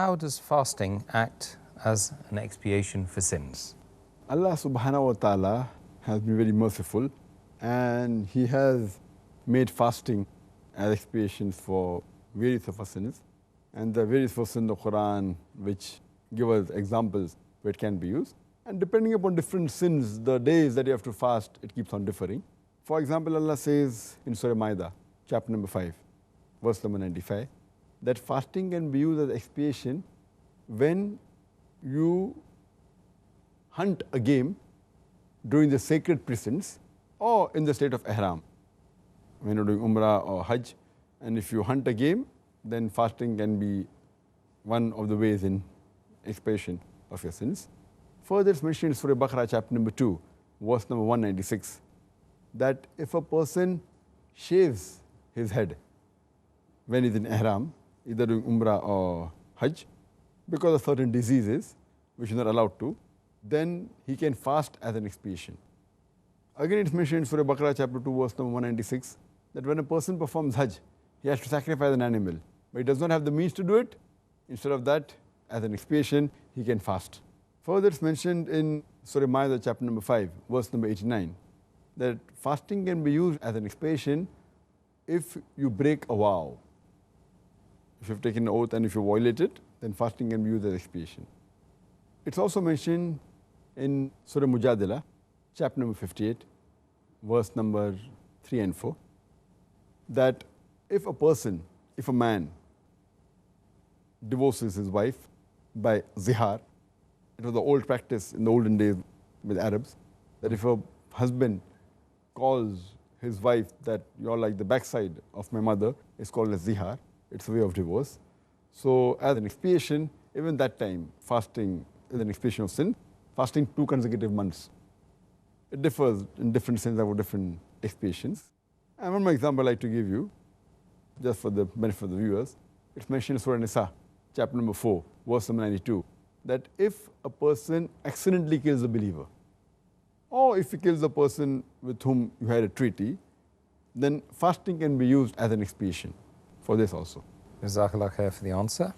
how does fasting act as an expiation for sins? Allah subhanahu wa ta'ala has been very merciful, and He has made fasting as expiation for various of our sins. And there are various verses in the Quran which give us examples where it can be used. And depending upon different sins, the days that you have to fast, it keeps on differing. For example, Allah says in Surah Ma'idah, chapter number 5, verse number 95, that fasting can be used as expiation when you hunt a game during the sacred precincts or in the state of ihram, when you're doing umrah or hajj. And if you hunt a game, then fasting can be one of the ways in expiation of your sins. Further, it's mentioned in Surah Baqarah, chapter number 2, verse number 196, that if a person shaves his head when he's in ihram, either doing umrah or hajj, because of certain diseases which he's not allowed to, then he can fast as an expiation. Again, it's mentioned in Surah Baqarah, chapter 2, verse number 196, that when a person performs hajj, he has to sacrifice an animal, but he does not have the means to do it. Instead of that, as an expiation, he can fast. Further, it's mentioned in Surah Ma'idah, chapter number 5, verse number 89, that fasting can be used as an expiation if you break a vow. If you've taken an oath and if you violate it, then fasting can be used as expiation. It's also mentioned in Surah Mujadila, chapter number 58, verse number 3 and 4, that if a man divorces his wife by zihar, it was the old practice in the olden days with Arabs, that if a husband calls his wife that you're like the backside of my mother, it's called as zihar. It's a way of divorce. So as an expiation, even that time, fasting is an expiation of sin. Fasting 2 consecutive months. It differs in different sins about different expiations. And one more example I'd like to give you, just for the benefit of the viewers. It's mentioned in Surah Nisa, chapter number 4, verse number 92, that if a person accidentally kills a believer, or if he kills a person with whom you had a treaty, then fasting can be used as an expiation for this also. Jazakallah khair for the answer.